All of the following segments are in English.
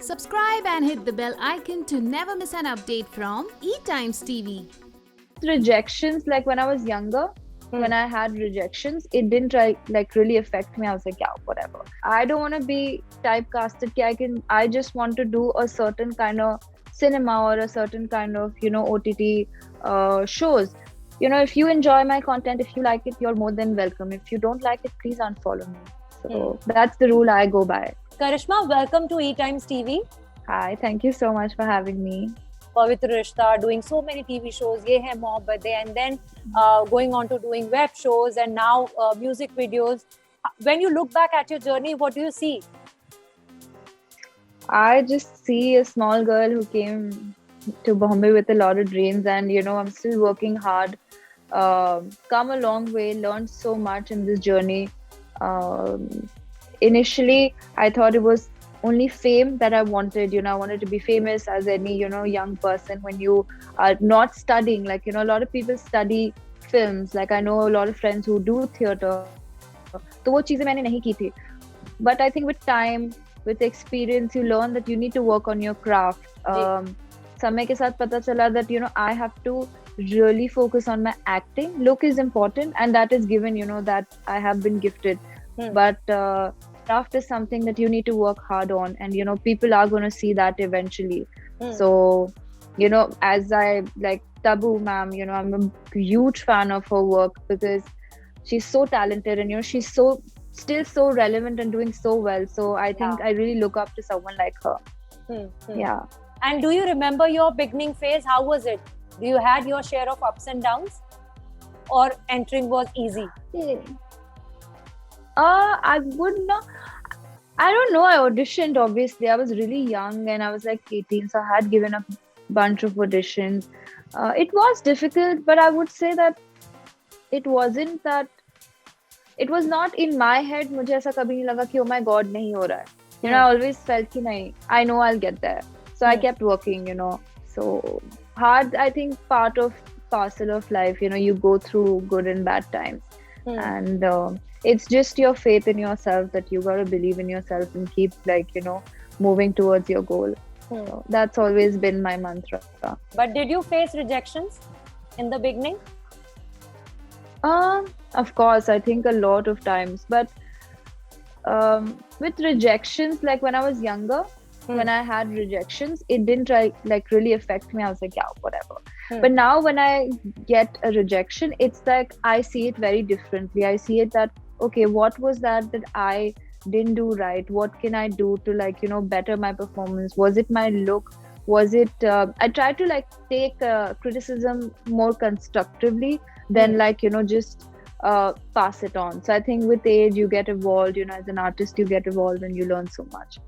Subscribe and hit the bell icon to never miss an update from eTimes TV. Rejections, like when I was younger, when I had rejections, it didn't really affect me. I was like, yeah, whatever. I don't want to be typecasted. I just want to do a certain kind of cinema or a certain kind of, OTT shows. If you enjoy my content, if you like it, you're more than welcome. If you don't like it, please unfollow me. So that's the rule I go by. Karishma, welcome to eTimes TV. Hi, thank you so much for having me. Pavitra Rishta, doing so many TV shows, Ye Hai Mohabbat Hai, and then going on to doing web shows and now music videos. When you look back at your journey, what do you see? I just see a small girl who came to Bombay with a lot of dreams, and I'm still working hard. Come a long way, learned so much in this journey. Initially, I thought it was only fame that I wanted. I wanted to be famous as any, young person when you are not studying. Like, a lot of people study films. Like, I know a lot of friends who do theater. So वो चीजें मैंने नहीं की थी. But I think with time, with experience, you learn that you need to work on your craft. समय के साथ पता चला that, I have to really focus on my acting. Look is important, and that is given, that I have been gifted. But craft is something that you need to work hard on, and people are going to see that eventually. So as I like Tabu ma'am, I'm a huge fan of her work because she's so talented, and she's still so relevant and doing so well. So I think I really look up to someone like her. Yeah. And do you remember your beginning phase? How was it? Do you had your share of ups and downs, or entering was easy? I would not. I don't know. I auditioned, obviously. I was really young and I was like 18, so I had given a bunch of auditions. It was difficult, but I would say that it was not in my head. मुझे ऐसा कभी नहीं लगा कि oh my god नहीं हो रहा है. I always felt कि नहीं, I know I'll get there. So I kept working, So hard, I think, parcel of life. You go through good and bad times. And it's just your faith in yourself that you got to believe in yourself and keep moving towards your goal. So that's always been my mantra. But did you face rejections in the beginning? Of course, I think a lot of times. But with rejections, like when I was younger, when I had rejections, it didn't really affect me. I was like, yeah, whatever. But now when I get a rejection, it's like I see it very differently. I see it that, okay, what was that I didn't do right? What can I do to better my performance? Was it my look? Was it I try to take criticism more constructively than just pass it on. So I think with age you get evolved, as an artist you get evolved and you learn so much.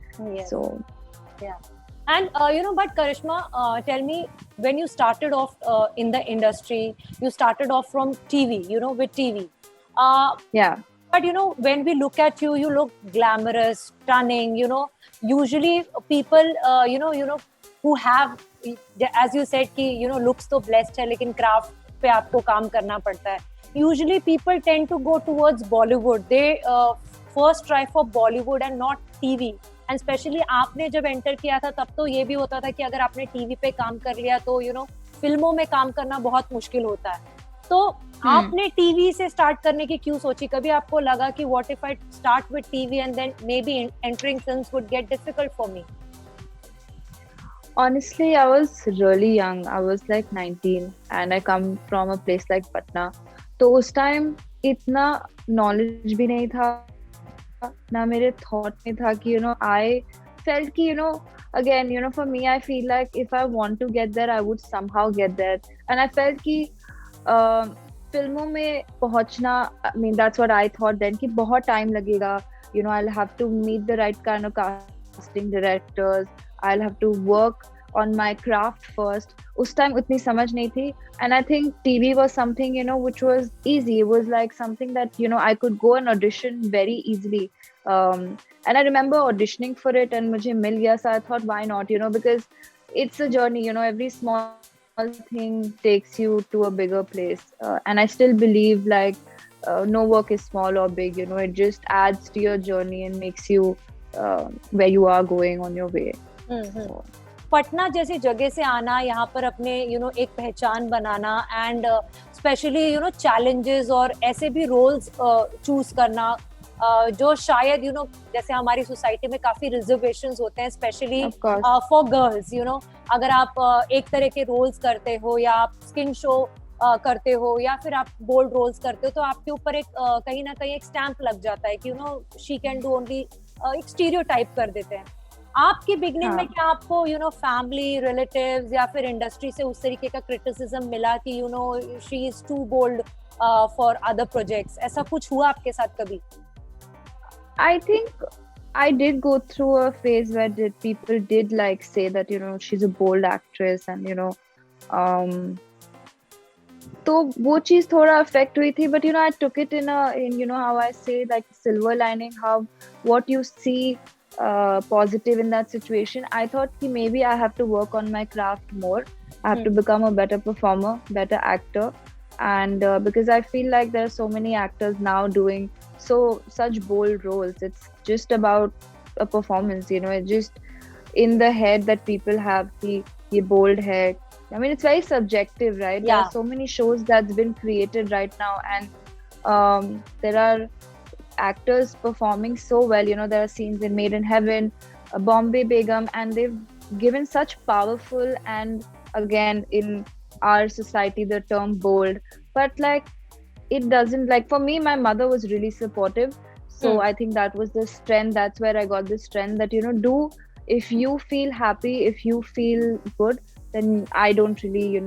So yeah. And but Karishma, tell me, when you started off in the industry, you started off from TV, with TV. Yeah. But when we look at you, you look glamorous, stunning. Usually people, who have, as you said, कि looks तो blessed है, लेकिन craft पे आपको काम करना पड़ता है. Usually people tend to go towards Bollywood. They first try for Bollywood and not TV. And especially आपने जब एंटर किया था तब तो ये भी होता था कि अगर आपने टीवी पे काम कर लिया तो फिल्मों में काम करना बहुत मुश्किल होता है. तो आपने टीवी से स्टार्ट करने की क्यों सोची? कभी आपको लगा कि what if I start with TV and then maybe entering films would get difficult for me? Honestly, I was really young. I was like 19 and I come from a place like Patna. तो उस time इतना knowledge भी नहीं था, ना मेरे thought में था कि I felt कि again for me I feel like if I want to get there I would somehow get there, and I felt कि फिल्मों में पहुंचना, I mean that's what I thought then, कि बहुत time लगेगा. I'll have to meet the right kind of casting directors, I'll have to work on my craft first. उस time उतनी समझ नहीं थी, and I think TV was something which was easy. It was like something that I could go and audition very easily, and I remember auditioning for it and मुझे मिल गया. So I thought why not, because it's a journey. Every small thing takes you to a bigger place. And I still believe like no work is small or big, it just adds to your journey and makes you where you are going on your way. So, Patna जैसी जगह से आना, यहाँ पर अपने एक पहचान बनाना, and specially challenges और ऐसे भी रोल्स चूज करना जो शायद जैसे हमारी सोसाइटी में काफी रिजर्वेशंस होते हैं, स्पेशली फॉर गर्ल्स, अगर आप एक तरह के रोल्स करते हो या आप स्किन शो करते हो या फिर आप बोल्ड रोल्स करते हो, तो आपके ऊपर एक कहीं ना कहीं एक स्टैंप लग जाता है कि शी कैन डू ओनली, एक स्टीरियोटाइप कर देते हैं. आपकी बिगनिंग में क्या आपको फैमिली, रिलेटिव्स या फिर इंडस्ट्री से उस तरीके का क्रिटिसिज्म मिला कि she is too bold for other projects? ऐसा कुछ हुआ आपके साथ कभी? I think I did go through a phase where people did like say that she's a bold actress and तो वो चीज थोड़ा affect हुई थी, but I took it in how I say like silver lining, how what you see positive in that situation. I thought कि maybe I have to work on my craft more. I have to become a better performer, better actor, and because I feel like there are so many actors now doing such bold roles. It's just about a performance, it's just in the head that people have the bold hair. I mean, it's very subjective, right? Yeah. There are so many shows that's been created right now, and there are actors performing so well. There are scenes in Made in Heaven, Bombay Begum, and they've given such powerful, and again in our society the term bold, but like it doesn't, like for me my mother was really supportive, so I think that was the strength. That's where I got the strength that do, if you feel happy, if you feel good, then I don't really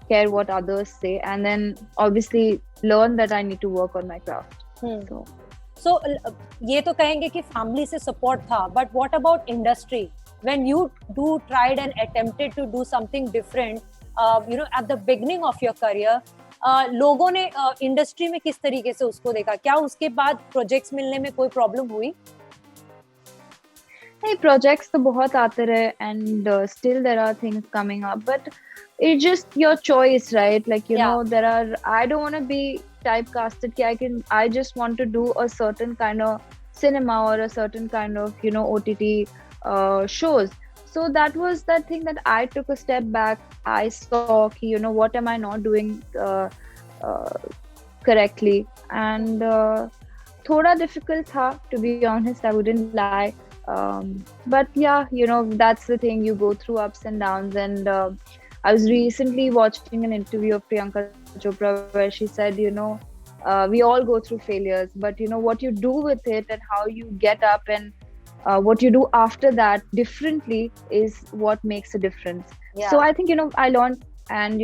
care what others say, and then obviously learn that I need to work on my craft. So ये तो कहेंगे कि family से support था, but what about industry? When you do tried and attempted to do something different at the beginning of your career, लोगों ने industry में किस तरीके से उसको देखा? क्या उसके बाद प्रोजेक्ट्स मिलने में कोई प्रॉब्लम हुई? नहीं, प्रोजेक्ट्स तो बहुत आते रहे, and still there are things coming up, but it's just your choice, right? Like there are, I don't want to be typecasted ki I just want to do a certain kind of cinema or a certain kind of OTT shows. So that was that thing that I took a step back. I saw ki, what am I not doing correctly, and thoda difficult tha, to be honest, I wouldn't lie, but yeah, that's the thing, you go through ups and downs. And I was recently watching an interview of Priyanka Chopra where she said, we all go through failures, but what you do with it and how you get up and what you do after that differently is what makes a difference. Yeah. So I think, I learned, and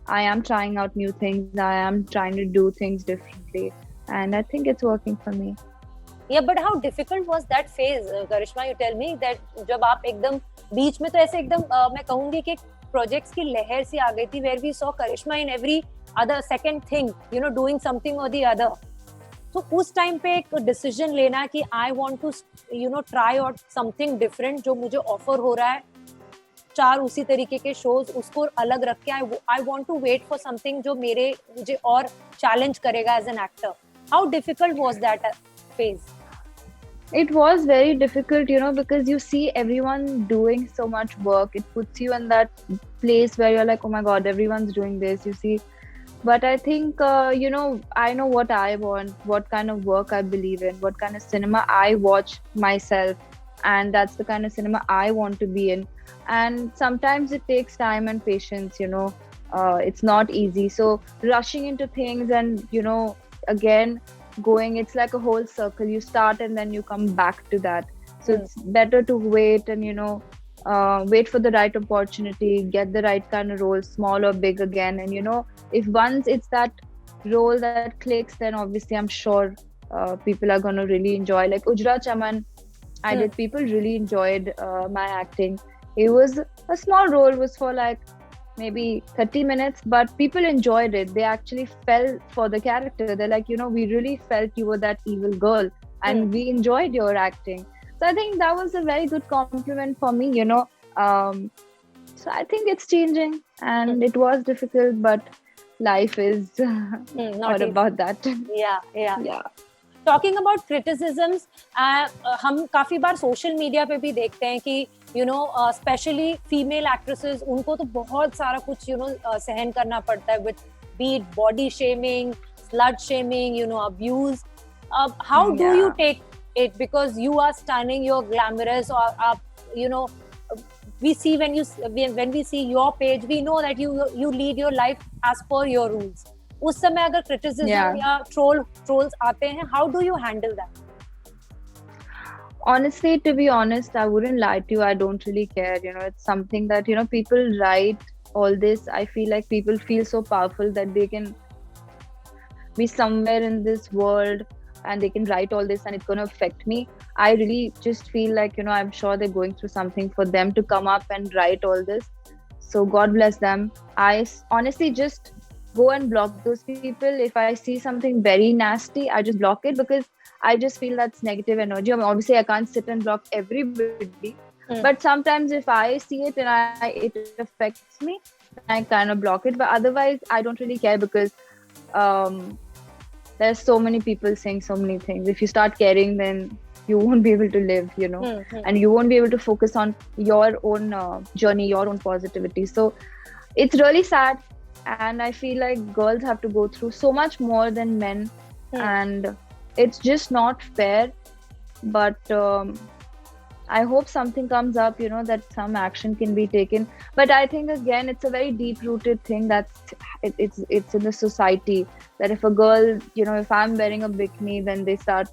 I am trying out new things. I am trying to do things differently, and I think it's working for me. Yeah, but how difficult was that phase, Karishma? You tell me that जब आप एकदम बीच में, तो ऐसे एकदम मैं कहूँगी कि प्रोजेक्ट्स की लहर सी आ गई थी, where we saw Karishma in every other second thing, doing something or the other. तो उस टाइम पे एक डिसीजन लेना कि I want to try out something different, जो मुझे ऑफर हो रहा है 4 उसी तरीके के शोज, उसको अलग रख के I want to wait for something जो मुझे और चैलेंज करेगा as an actor. How difficult was that phase? It was very difficult, because you see everyone doing so much work. It puts you in that place where you're like, oh my God, everyone's doing this, you see. But I think, I know what I want, what kind of work I believe in, what kind of cinema I watch myself. And that's the kind of cinema I want to be in. And sometimes it takes time and patience, it's not easy. So rushing into things and, again, going, it's like a whole circle. You start and then you come back to that. So it's better to wait and, wait for the right opportunity, get the right kind of role, small or big again. And, if once it's that role that clicks, then obviously I'm sure people are going to really enjoy. Like Ujra Chaman, I did, people really enjoyed my acting. It was a small role, was for like maybe 30 minutes, but people enjoyed it. They actually fell for the character. They're like, we really felt you were that evil girl, and we enjoyed your acting. So I think that was a very good compliment for me, So I think it's changing, and it was difficult, but life is not all easy. about that. Yeah. Yeah. Talking about criticisms, हम काफी बार social media पे भी देखते हैं कि specially female actresses, उनको तो बहुत सारा कुछ सहन करना पड़ता है with be it body shaming, slut shaming, abuse. How do you take it, because you are stunning, you're glamorous, or we see when we see your page, we know that you lead your life as per your rules. उस समय अगर criticism या trolls आते हैं, how do you handle that? Honestly, to be honest, I wouldn't lie to you. I don't really care. It's something that, people write all this. I feel like people feel so powerful that they can be somewhere in this world and they can write all this and it's going to affect me. I really just feel like, I'm sure they're going through something for them to come up and write all this. So God bless them. I honestly just go and block those people. If I see something very nasty, I just block it, because I just feel that's negative energy. I mean, obviously, I can't sit and block everybody. But sometimes if I see it and it affects me, I kind of block it. But otherwise, I don't really care, because there's so many people saying so many things. If you start caring, then you won't be able to live, and you won't be able to focus on your own journey, your own positivity. So it's really sad. And I feel like girls have to go through so much more than men. And it's just not fair. But I hope something comes up, that some action can be taken. But I think, again, it's a very deep-rooted thing that it's in the society, that if a girl, if I'm wearing a bikini, then they start,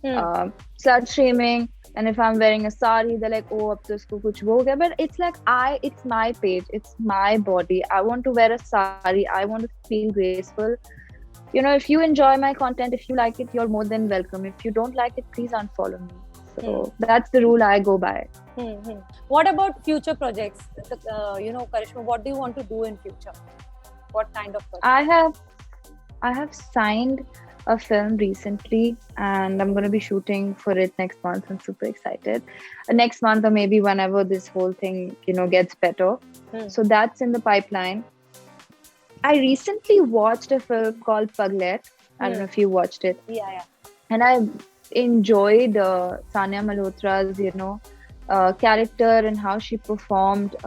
slut shaming. And if I'm wearing a sari, they're like, oh, ab to usko kuch ho gaya. But it's like, it's my page, it's my body. I want to wear a sari. I want to feel graceful. If you enjoy my content, if you like it, you're more than welcome. If you don't like it, please unfollow me. So that's the rule I go by. What about future projects? Karishma, what do you want to do in future? What kind of projects? I have signed a film recently, and I'm going to be shooting for it next month. I'm super excited. Next month, or maybe whenever this whole thing, gets better. So that's in the pipeline. I recently watched a film called Paglet. I don't know if you watched it. Yeah. And I enjoyed Sania Malhotra's, character and how she performed.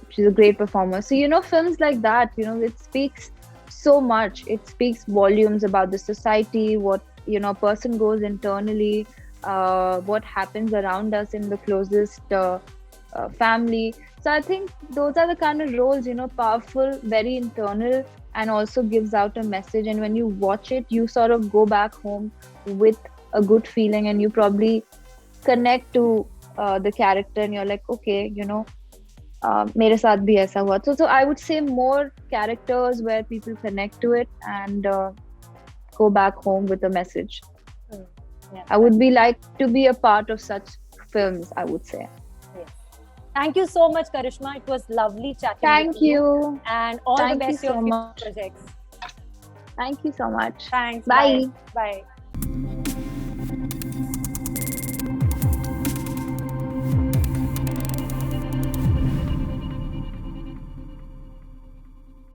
She's a great performer. So, films like that, it speaks so much. It speaks volumes about the society, what, a person goes internally, what happens around us in the closest family. So I think those are the kind of roles, powerful, very internal, and also gives out a message. And when you watch it, you sort of go back home with a good feeling, and you probably connect to the character, and you're like, okay, mere saath bhi aisa hua. So I would say more characters where people connect to it and go back home with a message. I would be like to be a part of such films, I would say. Thank you so much, Karishma. It was lovely chatting Thank you. And all the best for your future projects. Thank you so much. Thanks. Bye. Bye.